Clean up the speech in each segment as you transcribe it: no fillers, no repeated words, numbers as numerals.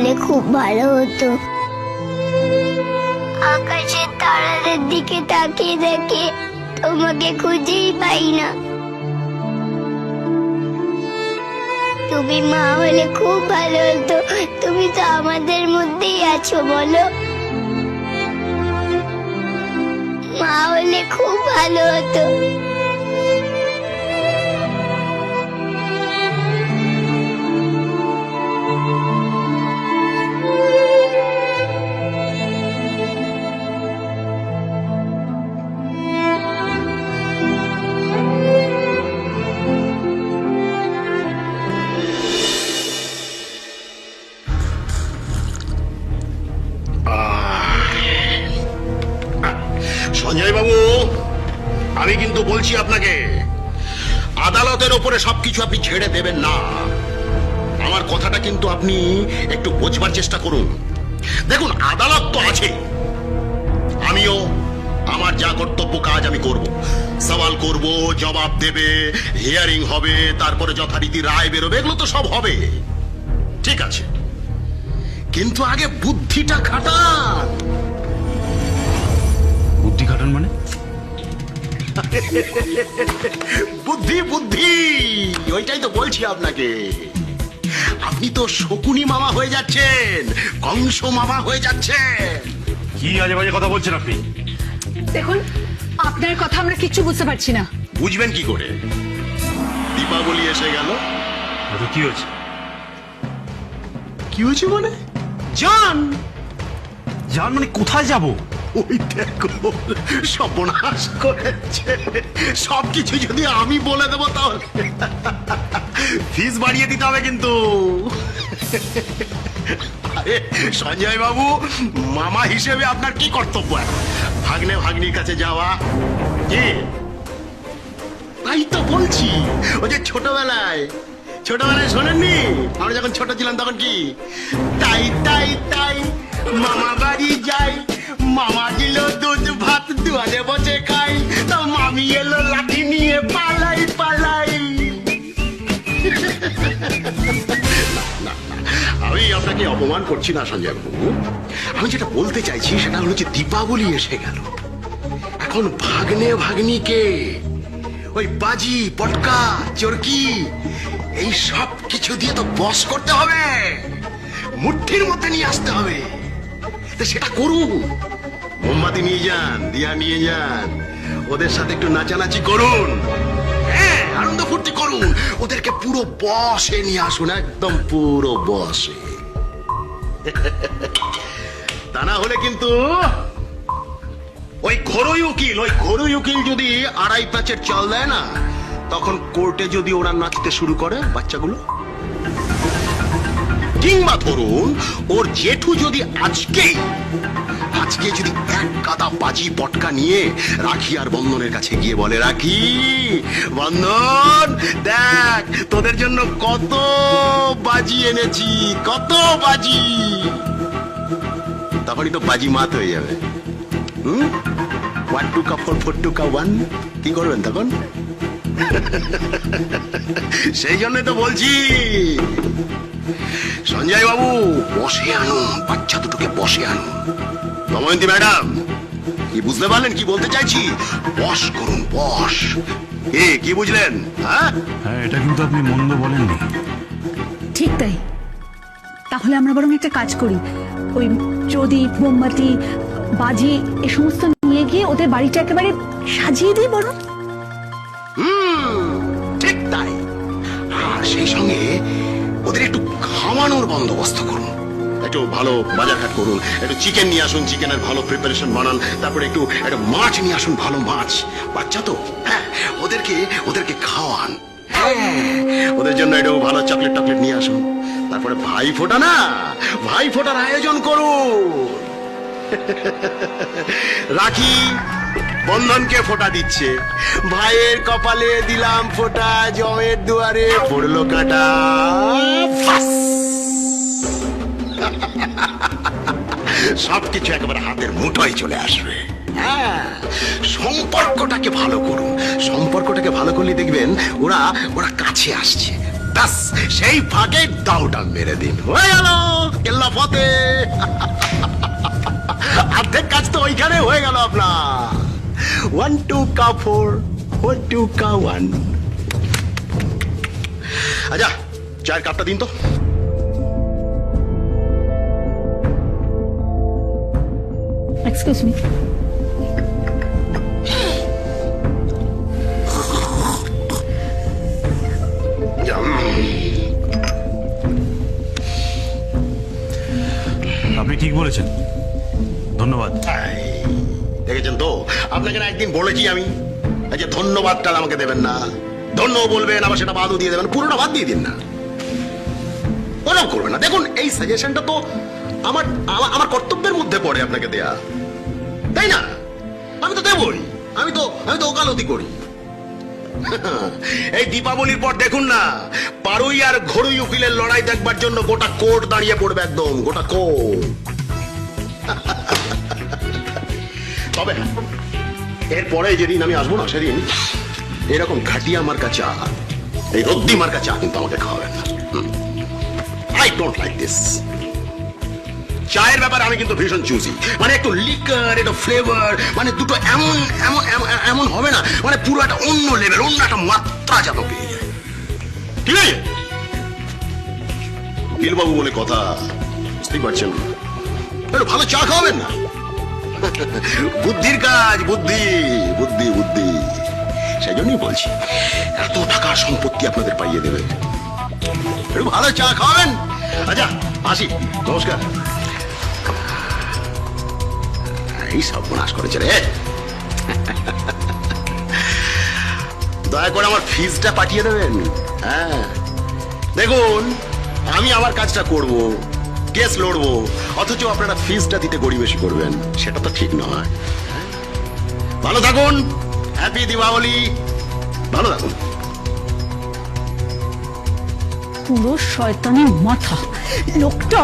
হলে খুব ভালো হতো। আকাশের তারাদের দিকে তাকিয়ে দেখে তোমাকে খুঁজেই পাই না। তুমি মা হলে খুব ভালো হতো। তুমি তো আমাদের মধ্যেই আছো, বলো। মা হলে খুব ভালো হতো। সঞ্জয় বাবু, আমি কিন্তু বলছি আপনাকে, আদালতের ওপরে সবকিছু আপনি ছেড়ে দেবেন না। আমার কথাটা কিন্তু আপনি একটু বোঝবার চেষ্টা করুন। দেখুন, আদালত তো আছে, আমিও আমার যা কর্তব্য কাজ আমি করব। সওয়াল করব, জবাব দেবে, হিয়ারিং হবে, তারপরে যথারীতি রায় বেরোবে, এগুলো তো সব হবে, ঠিক আছে। কিন্তু আগে বুদ্ধিটা খাটান। বুদ্ধি খাটান মানে? বুদ্ধি বুদ্ধি, ওইটাই তো বলছি আপনাকে। আপনি তো শকুনি মামা হয়ে যাচ্ছেন, কংস মামা হয়ে যাচ্ছেন। কি আজে বাজে কথা বলছেন আপনি? দেখুন, আপনার কথা আমরা কিচ্ছু বুঝতে পারছি না। বুঝবেন কি করে? দীপাবলি এসে গেল। তো কি হয়েছে? কি হয়েছে মানে? যান। যান মানে কোথায় যাব? ওই দেখো, সর্বনাশ করেছে। সবকিছু যদি আমি বলে দেবো তাহলে ফিস বাড়িয়ে দিতে হবে কিন্তু। আরে সঞ্জয় বাবু, মামা হিসেবে আপনার কি কর্তব্য? ভাগ্নে ভাগ্নির কাছে যাওয়া। কি? তাই তো বলছি, ওই যে ছোটবেলায় শোনেননি? আমরা যখন ছোট ছিলাম তখন কি তাই তাই তাই মামা বাড়ি যাই, মামা দিল দুধ ভাত দুয়ারে বসে খাই, তো মামি এলো লাঠি নিয়ে পালাই পালাই। আমি আপনাকে অপমান করছি না সঞ্জয় বাবু, আমি যেটা বলতে চাইছি সেটা হলো যে দীপাবলি এসে গেল। এখন ভাগ্নে ভাগ্নিকে ওই বাজি পটকা চরকি এই সব কিছু দিয়ে তো বস করতে হবে, মুঠির মধ্যে নিয়ে আসতে হবে। তো সেটা করুন, মোমবাতি নিয়ে যান, দিয়া নিয়ে যান, ওদের সাথে একটু নাচানাচি করুন, হ্যাঁ আনন্দ ফুর্তি করুন, ওদেরকে পুরো বসে নিয়ে আসুন, একদম পুরো বসে। তা না হলে কিন্তু ওই ঘরোই উকিল যদি 2.5 প্যাচের চাল দেয় না, তখন কোর্টে যদি ওরা নাচতে শুরু করে বাচ্চাগুলো, কিংবা ধরুন ওর জেঠু যদি আজকে যদি এক গাদা বাজি পটকা নিয়ে রাখি আর বন্ধনের কাছে গিয়ে বলে, রাখি বন্ধন দেখ তোদের জন্য কত বাজি এনেছি, কত বাজি, তখনই তো বাজি মাত হয়ে যাবে। 1 2 4 4 2 1, কি করবেন তখন? সেই জন্যই তো বলছি সঞ্জয় বাবু, বসে আনুন, বাচ্চা দুটোকে বসে আনুন। দময়ন্তী ম্যাডাম, কি বুঝতে পারলেন কি বলতে চাইছি? বস করুন, বস। কি বুঝলেন? হ্যাঁ, এটা কিন্তু আপনি মন্দ বলেননি। ঠিক তাই। তাহলে আমরা বরং একটা কাজ করি, ওই প্রদীপ মোমবাতি বাজি এ সমস্ত নিয়ে গিয়ে ওদের বাড়িটা একেবারে সাজিয়ে দিই বরং। ঠিক তাই। আর সেই সঙ্গে ওদের একটু খাওয়ানোর বন্দোবস্ত করুন, একটু ভালো বাজারঘাট করুন, একটু চিকেন নিয়ে আসুন, চিকেনের ভালো প্রিপারেশন বানান, তারপরে একটু মাছ নিয়ে আসুন, ভালো মাছ, বাচ্চা তো, হ্যাঁ ওদেরকে খাওয়ান, হ্যাঁ ওদের জন্য একটু ভালো চকলেট টকলেট নিয়ে আসুন। তারপরে ভাই ফোটার আয়োজন করুন। রাখি বন্ধনকে ফোঁটা দিচ্ছে, ভাইয়ের কপালে দিলাম ফোঁটা, জমের দুয়ারে পড়লো কাঁটা। সবকিছু একেবারে হাতের মুঠোয় চলে আসবে। হ্যাঁ, সম্পর্কটাকে ভালো করুন, সম্পর্কটাকে ভালো করলে দেখবেন ওরা কাছে আসছে, ব্যাস সেই ফাঁকে দাউটা মেরে দিন, হয়ে গেল কেল্লা ফতে। অর্ধেক কাজ তো ওইখানে হয়ে গেল আপনার। 1 2 কা 4 4 2 কা 1। আচ্ছা চায়ের কাপটা দিন তো। এক্সকিউজ মি, আপনি ঠিক বলেছেন, ধন্যবাদ। দেখেছেন তো, আপনাকে না একদিন বলেছি আমি যে ধন্যবাদটা আমাকে দেবেন না, ধন্য বলবেন আবার সেটা বাদও দিয়ে দেবেন, পুরোটা বাদ দিয়ে দিন না, ওরকম করবেন না। দেখুন এই সাজেশনটা তো আমার আমার কর্তব্যের মধ্যে পড়ে আপনাকে দেয়া, তাই না? আমি তো দেবই, আমি তো ওকালতি করি। এই দীপাবলির পর দেখুন না, পারুই আর ঘড়ুই উকিলের লড়াই দেখবার জন্য গোটা কোর্ট দাঁড়িয়ে পড়বে, একদম গোটা কোর্ট। তবে এরপরে যেদিন আমি আসবো না, সেদিন এরকম ঘাটিয়া মার্কা চা, এই রদ্দি মার্কা চা কিন্তু আমাকে খাওয়াবেন না। I don't like this. চায়ের ব্যাপারে আমি কিন্তু ভীষণ চুজি, মানে একটু লিকার, একটু ফ্লেভার, মানে দুটো এমন এমন এমন হবে না, মানে পুরো একটা অন্য লেভেল, অন্য একটা মাত্রা যেন পেয়ে যায়। ঠিক আছে, উকিলবাবু বলে কথা, বুঝতেই পারছেন, একটু ভালো চা খাওয়াবেন না। বুদ্ধির কাজ, বুদ্ধি বুদ্ধি বুদ্ধি, সেই জন্যই বলছি এত টাকার সম্পত্তি আপনাদের পাইয়ে দেবে, একটু ভালো চা খাওয়াবেন। আচ্ছা আসি, নমস্কার। এই সব নাশ করেছে রে। দয়া করে আমার ফিজটা পাঠিয়ে দেবেন। হ্যাঁ দেখুন, আমি আমার কাজটা করব, কেস লড়বো, অথচ আপনারা ফিজটা দিতে গড়িবেশি করবেন, সেটা তো ঠিক নয়। ভালো থাকুন, হ্যাপি দীপাবলি, ভালো থাকুন। পুরো শয়তানের মাথা লোকটা।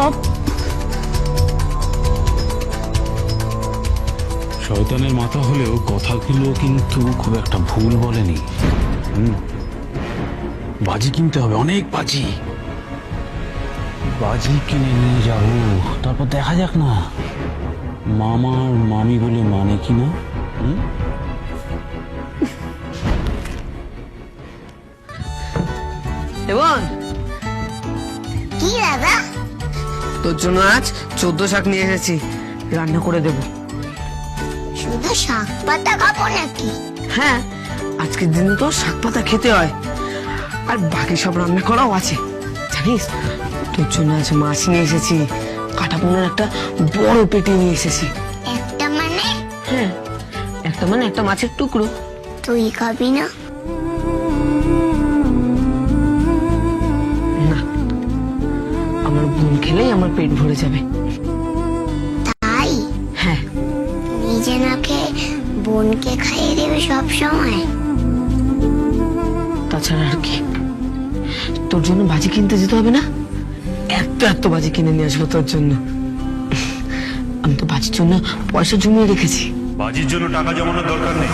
শয়তানের মাথা হলেও কথাগুলো কিন্তু খুব একটা ভুল বলেনি। বাজি কিনতে হবে, অনেক বাজি। বাজি কিনে নিয়ে যাবো, তারপর দেখা যাক না মামার মামি বলে মানে কিনা। এবং কি দাদা? তোর জন্য আজ 14 শাক নিয়ে এসেছি, রান্না করে দেব। শুধু শাক পাতা খাবো নাকি? হ্যাঁ, আজকের দিনে তো শাক পাতা খেতে হয়, আর বাকি সব রান্না করাও আছে। জানিস, তোর জন্য আজ মাছ নিয়ে এসেছি, কাটা পোনার একটা বড় পেটি নিয়ে এসেছি। একটা মানে? হ্যাঁ, একটা মানে একটা মাছের টুকরো। তুই খাবি না? না, আমার বোন খেলেই আমার পেট ভরে যাবে। তাই? হ্যাঁ। নিজে না খেয়ে বোনকে খাইয়ে দেবে সব সময়? তাছাড়া আর কি, তোর জন্য বাজি কিনতে যেতে হবে না? এত বাজি কিনে নিয়ে আসবো তোর জন্য। আমি তো বাজির জন্য পয়সা জমিয়ে রেখেছি। বাজির জন্য টাকা জমানোর দরকার নেই।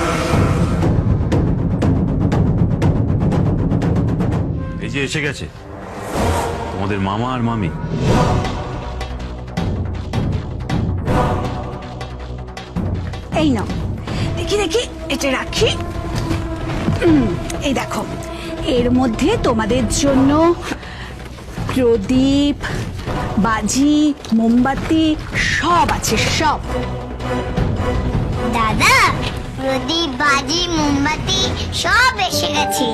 এই যে এসে গেছে তোমাদের মামা আর মামি। এই নাও, দেখি দেখি এটা রাখি। এই দেখো, এর মধ্যে তোমাদের জন্য প্রদীপ, বাজি, মোমবাতি সব আছে, সব। দাদা, প্রদীপ, বাজি, মোমবাতি সব এসে গেছে।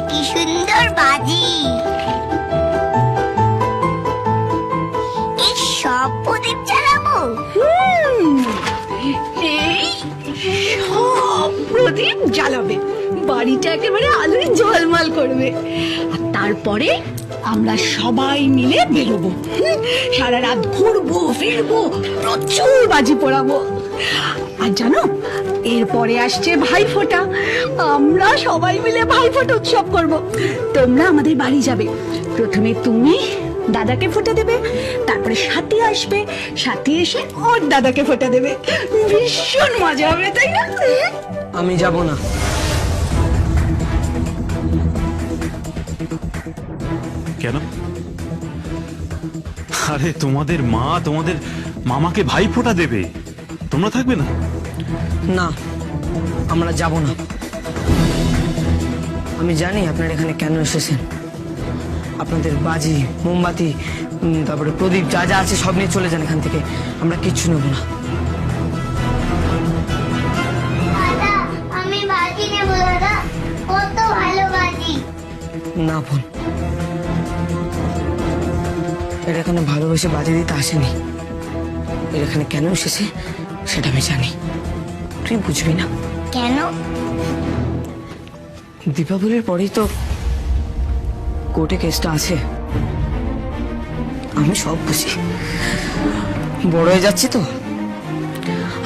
কি সুন্দর বাজি! এই সব প্রদীপ জ্বালাবো? এই সব প্রদীপ জ্বালাবে, বাড়িটা একেবারে আলোয় ঝলমল করবে। আর তারপরে আমরা সবাই মিলে বেরোবো, সারা রাত ঘুরবো ফিরবো, প্রচুর বাজি পোড়াবো। আর জানো, এরপরে আসছে ভাইফোঁটা। আমরা সবাই মিলে ভাইফোঁটা উৎসব করব। তোমরা আমাদের বাড়ি যাবে, প্রথমে তুমি দাদাকে ফোঁটা দেবে, তারপরে সাথী আসবে, সাথী এসে ওর দাদাকে ফোঁটা দেবে। ভীষণ মজা হবে, তাই না? আমি যাব না। কেন? আরে তোমাদের মা তোমাদের মামাকে ভাইফোঁটা দেবে, তোমরা থাকবে না? না, আমরা যাব না। আমি জানি আপনারা এখানে কেন এসেছেন। আপনাদের বাজি, মোমবাতি, তারপরে প্রদীপ যা যা আছে সব নিয়ে চলে যান এখান থেকে। আমরা কিচ্ছু নেব না। দাদা আমি বাজি নেবো দাদা, কত ভালো বাজি। না বোন, এর এখানে ভালোবেসে বাজি দিতে আসেনি। এর এখানে কেন এসেছে সেটা আমি জানি, তুই বুঝবি না। কেন? দীপাবলির পরেই তো কোর্টে কেসটা আছে। আমি সব বুঝি, বড় হয়ে যাচ্ছি তো।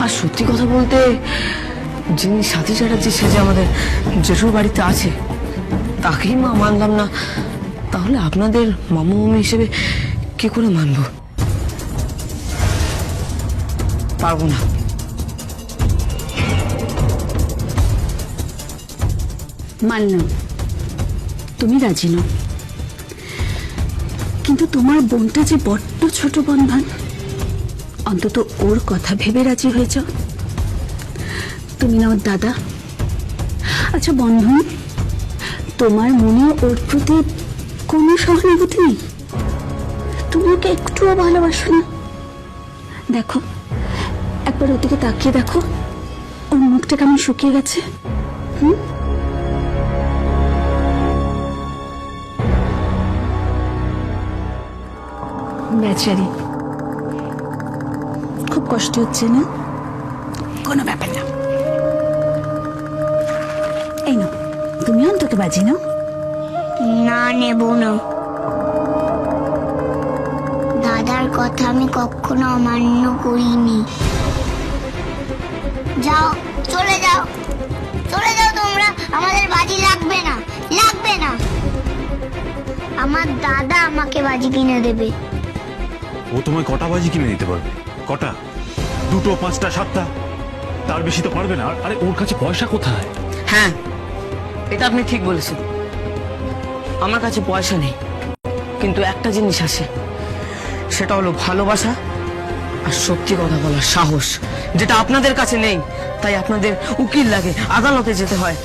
আর সত্যি কথা বলতে, যিনি সাথী চ্যাটার্জি সেজে আমাদের জেঠুর বাড়িতে আছে তাকেই মা মানলাম না, তাহলে আপনাদের মামু মামি হিসেবে কি করে মানব? পারবো না। মানলাম তুমি রাজি নও, কিন্তু তোমার বোনটা যে বড্ড ছোট বন্ধন, অন্তত ওর কথা ভেবে রাজি হয়ে যাও। তুমি না ওর দাদা। আচ্ছা বন্ধন, তোমার মনে ওর প্রতি কোনো সহানুভূতি নেই? তুমি ওকে একটুও ভালোবাসো না? দেখো, একবার ওর দিকে তাকিয়ে দেখো, ওর মুখটা কেমন শুকিয়ে গেছে। বেচারি, খুব কষ্ট হচ্ছে না? কোনো ব্যাপার না, এই নাও, তুমি অন্তত বাজি নাও। না নেব না। দাদার কথা আমি কখনো অমান্য করিনি। যাও, চলে যাও, চলে যাও তোমরা। আমাদের বাজি লাগবে না, লাগবে না। আমার দাদা আমাকে বাজি কিনে দেবে। ও তোমায় কটা বাজি কিনে দিতে পারবে? কটা? 2টো, 5টা, 7টা? তার বেশি তো পারবে না। আরে ওর কাছে পয়সা কোথায়? হ্যাঁ, এটা আপনি ঠিক বলেছেন। আমার কাছে পয়সা নেই, কিন্তু একটা জিনিস আছে, সেটা হলো ভালোবাসা আর সত্যি কথা বলার সাহস, যেটা আপনাদের কাছে নেই। তাই আপনাদের উকিল লাগে, আদালতে যেতে হয়।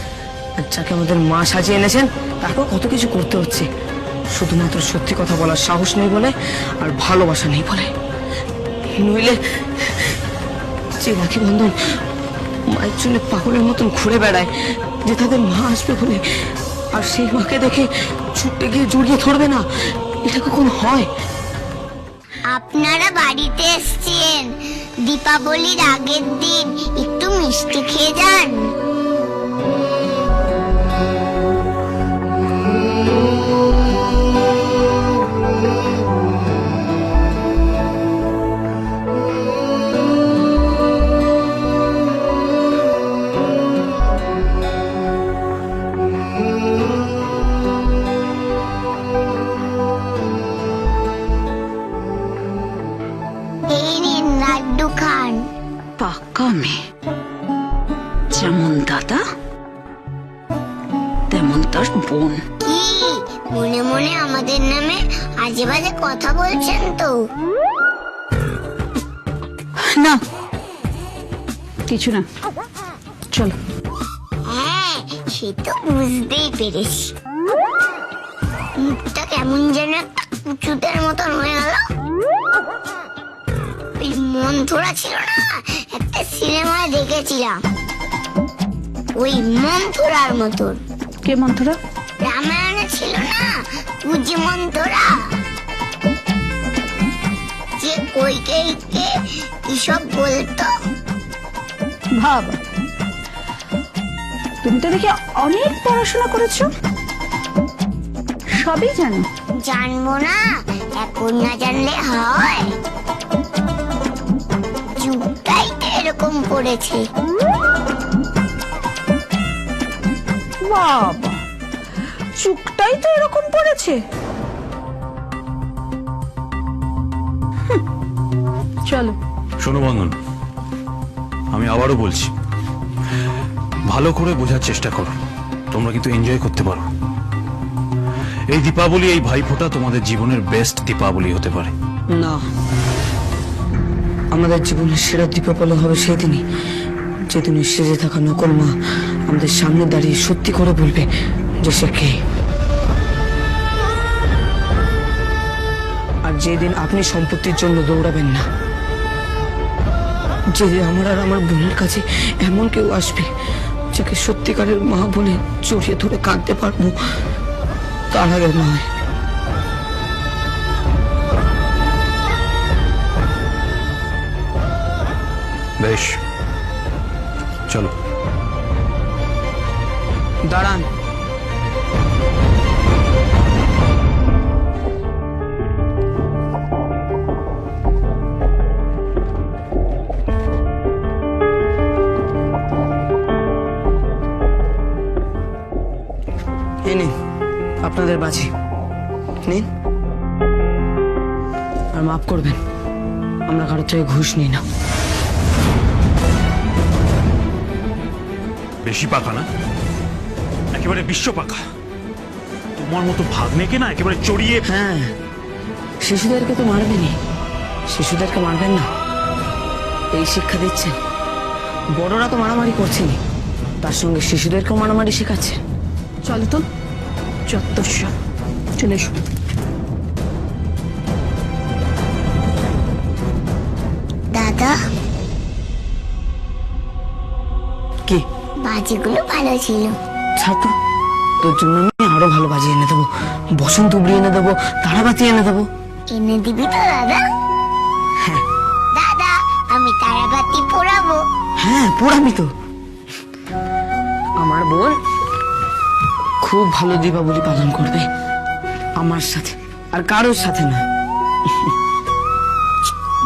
আর যাকে আমাদের মা সাজিয়ে এনেছেন তাকেও কত কিছু করতে হচ্ছে, শুধুমাত্র সত্যি কথা বলার সাহস নেই বলে আর ভালোবাসা নেই বলে। নইলে যে রাখি বন্ধন মায়ের জন্য পাগলের মতন ঘুরে বেড়ায়, যে তাদের মা আসবে বলে, আর সেই মাকে দেখে ছুটে গিয়ে জড়িয়ে ধরবে না, এটা কখনো হয়? আপনারা বাড়িতে এসেছেন দীপাবলির আগের দিন, একটু মিষ্টি খেয়ে যান। এই নিন লাড্ডু খান। পাকা মেয়ে, যেমন দাদা তেমন তার বোন। কি মনে মনে আমাদের নামে আজে বাজে কথা বলছেন তো? না, কিছু না, চলো। হ্যাঁ, সে তো বুঝতেই পেরেছি। মুখটা কেমন যেন একটা কুচুদের মতন হয়ে গেল। ওই মন্থরা ছিল না, একটা সিনেমায় দেখেছিলাম, ওই মন্থরার মতন। কে মন্থরা? রামায়ণে ছিল না কুজি মন্থরা, যে কইকেইকে কিসব বলতো। ভাব, তুমি তো দেখি অনেক পড়াশোনা করেছো, সবই জানো। জানবো না? এখন না জানলে হয়? যুগটাই তো এরকম পড়েছে। বাবা, চুকটাই তো এরকম পড়েছে। চলো। শোনো বন্ধন, আমি আবারও বলছি, ভালো করে বোঝার চেষ্টা করো। তোমরা কিন্তু এনজয় করতে পারো। এই দীপাবলি, এই ভাইফোঁটা তোমাদের জীবনের বেস্ট দীপাবলি হতে পারে। না, আমাদের জীবনের সেরা দীপাবলি হবে সেদিনই যেদিনই সেজে থাকা নকল মা আমাদের সামনে দাঁড়িয়ে সত্যি করে বলবে যে সে কে। আর যেদিন আপনি সম্পত্তির জন্য দৌড়াবেন না, যেদিন আমার আর আমার বোনের কাছে এমন কেউ আসবে যাকে সত্যিকারের মা বলে জড়িয়ে ধরে কাঁদতে পারবো, তার আগে নয়। বেশ, চলো। দাঁড়ান, এই নিন আপনাদের বাজি, নিন। আর মাফ করবেন, আমরা কারোর থেকে ঘুষ নিই না। বেশি পাকা না, একেবারে বিশ্ব পাকা। তোমার মতো ভাগ্নেকে না একেবারে চড়িয়ে। হ্যাঁ, শিশুদেরকে তো মারবেনই, শিশুদেরকে মারবেন না, এই শিক্ষা দিচ্ছেন। বড়রা তো মারামারি করছেনই, তার সঙ্গে শিশুদেরকেও মারামারি শেখাচ্ছেন। চলো তো, চত্বর চলে এসো। দাদা, কি বাজিগুলো ভালো ছিল। ছাত্র, তোর জন্য আমি আরো ভালো বাজি এনে দেবো, বসন্ত উবড়ি এনে দেবো, তারাবাতি এনে দেবো। এনে দিবি তো দাদা? হ্যাঁ দাদা, আমি তারাবাতি পোড়াবো। হ্যাঁ, পোড়াবি তো। আমার বোন খুব ভালো দীপাবলি পালন করবে, আমার সাথে, আর কারোর সাথে না।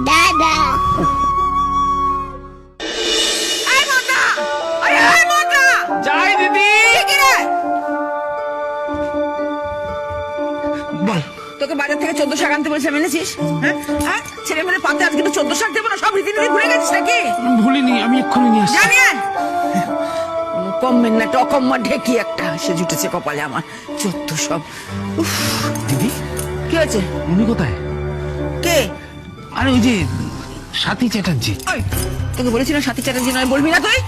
দাদা, যাই দিদি। বল, তোকে বাজার থেকে 14 শাক আনতে বলছিলাম, এনেছিস? হ্যাঁ হ্যাঁ, ছেলে মেয়ে পাতে আজকে তো 14 শাক দেবো না, সব রীতিনীতি ভুলে গেছিস নাকি? ভুলিনি, আমি এক্ষুনি নিয়ে আসছি। জানি আর কমবেন না, টকম্মা ঢেকি একটা সে জুটেছে কপালে আমার, 14 সব। উফ, দিদি, কি হয়েছে? উনি কোথায়? কে? আরে ওই যে সাথী চ্যাটার্জি। ওই, তোকে বলেছিলাম সাথী চ্যাটার্জি নয়, বলবি না তুই?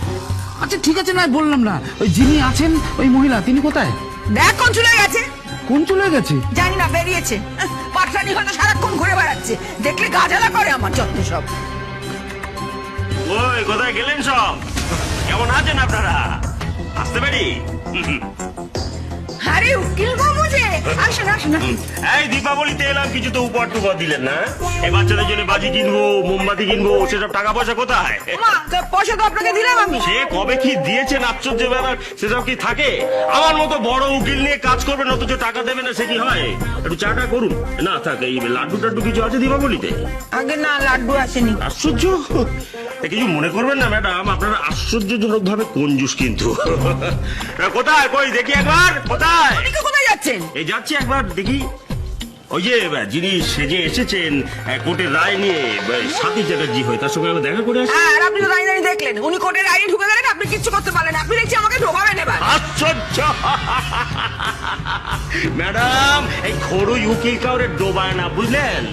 আচ্ছা ঠিক আছে, না বললাম না। ওই যিনি আছেন ওই মহিলা, তিনি কোথায়? দেখ কোন চলে গেছে। কোন চলে গেছে? জানি না, বেরিয়েছে। পাটরানি হয়তো সারাক্ষণ ঘুরে বেড়াচ্ছে, দেখলে গাজালা করে আমার, যত সব। ওই কোথায় গেলেন সব? কেমন আছেন আপনারা? আসতে পারি? আরে উকিল বাবু যে, আসেন আসেন। এই দীপাবলিতে এলাম, কিছু তো উপহার টুপার দিলেন না? এই বাচ্চাদের জন্য বাজি কিনবো, মোমবাতি কিনবো, সেসব টাকা পয়সা কোথায়? মা, তো পয়সা তো আপনাকে দিলাম আমি। সে কবে কি দিয়েছেন আশ্চর্য ব্যাপার, সেসব কি থাকে? আমার মতো বড় উকিল নিয়ে কাজ করবেন অথচ টাকা দেবে না, সে কি হয়? একটু চাটা করুন না। থাকে এই লাড্ডু টাড্ডু কিছু আছে দীপাবলিতে? আগে না, লাড্ডু আসেনি। আশ্চর্য, কিছু মনে করবেন না ম্যাডাম, আপনারা আশ্চর্যজনক ভাবে কঞ্জুস কিন্তু। কোথায় কই দেখি একবার, কোথায়? আপনি কোথায় যাচ্ছেন? এই যাচ্ছি, একবার দেখি। ওই যে যিনি সেজে এসেছেন কোর্টের রায় নিয়ে, সাথী চ্যাটার্জি হয়, তার সঙ্গে আমি দেখা করে আসি। হ্যাঁ, আর আপনি তো দাঁড়িয়ে দাঁড়িয়ে দেখলেন, উনি কোর্টের আইনে ঢুকে গেলেন, আপনি কিচ্ছু করতে পারলেন না। আপনি দেখছি আমাকে ঢোকাবেন এবার। আশ্চর্য ম্যাডাম, এই ঘড়ুই উকিল কাউরে ডোবায় না, বুঝলেন?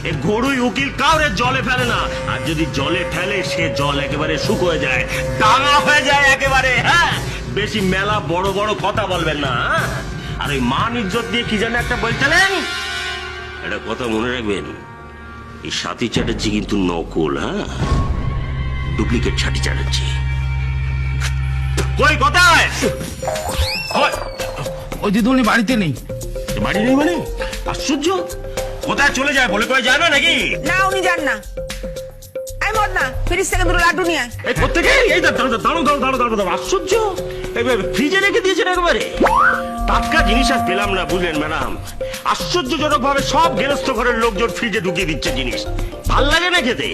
এই ঘড়ুই উকিল কাউরে জলে ফেলে না, আর যদি জলে ফেলে সে জল একেবারে শুকিয়ে যায়, ডাঙা হয়ে যায় একেবারে। হ্যাঁ, বেশি মেলা বড় বড় কথা বলবেন না। হ্যাঁ? আর ওই মান ইজ্জত দিয়ে কি যেন একটা বলছিলেন, এটা কথা মনে রাখবেন। এই সাথী চ্যাটার্জি কিন্তু নকল, হ্যাঁ, ডুপ্লিকেট সাথী চ্যাটার্জি। কই কোথায়? ওই দিদি উনি বাড়িতে নেই। বাড়ি নেই মানে? আশ্চর্য, কোথায় চলে যায় বলে কয়ে যাবে নাকি? না, উনি যান না। এই মদ না, ফ্রিজ থেকে দুটো লাড্ডু নিয়ে আয়। এই প্রত্যেকে এই দাঁড়ো, আশ্চর্য, ফ্রিজে রেখে দিয়েছেন একেবারে। টাটকা জিনিস আর পেলাম না, বুঝলেন ম্যাডাম? আশ্চর্যজনক ভাবে সব গেরস্থ ঘরের লোকজন ফ্রিজে ঢুকিয়ে দিচ্ছে জিনিস। ভাল লাগে না খেতে,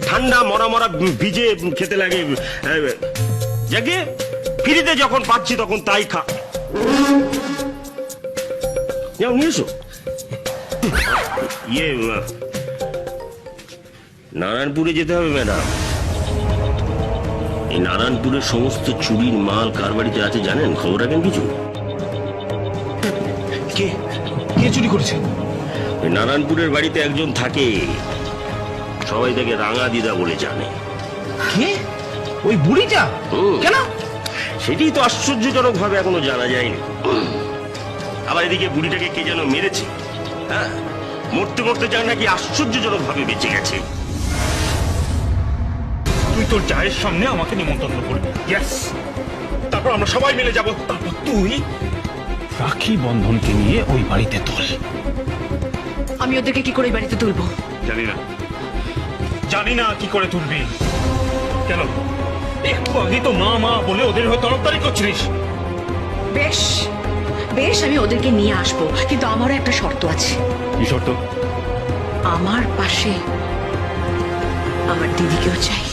ঠান্ডা মরা মরা ভিজে খেতে লাগে। যাকে ফ্রিতে যখন পাচ্ছি তখন তাই খা। যাও নিয়ে এসো। নারায়ণপুরে যেতে হবে ম্যাডাম। এই নারায়ণপুরের সমস্ত চুরির মাল কার বাড়িতে আছে জানেন? খবর রাখেন কিছু? কে? কে চুরি করেছে? ওই নারায়ণপুরের বাড়িতে একজন থাকে, সবাই তাকে রাঙা দিদা বলে জানে। কে? ওই বুড়িটা? হুম। কেন? সেটাই তো আশ্চর্যজনক ভাবে এখনো জানা যায়নি। আবার এদিকে বুড়িটাকে কে যেন মেরেছে। হ্যাঁ, মরতে মরতে যায় নাকি আশ্চর্যজনক ভাবে বেঁচে গেছে। তুই তোর চায়ের সামনে আমাকে নিমন্ত্রণ করবি, ইয়েস, তারপর আমরা সবাই মিলে যাব, তারপর তুই রাখি বন্ধনকে নিয়ে ওই বাড়িতে তোল। আমি ওদেরকে কি করে এই বাড়িতে তুলবো? জানি না কি করে তুলবি। কেন একটু আগে তো মা মা বলে ওদের হয়ে তরফদারি করছিস। বেশ বেশ, আমি ওদেরকে নিয়ে আসবো, কিন্তু আমারও একটা শর্ত আছে। কি শর্ত? আমার পাশে আমার দিদিকেও চাই।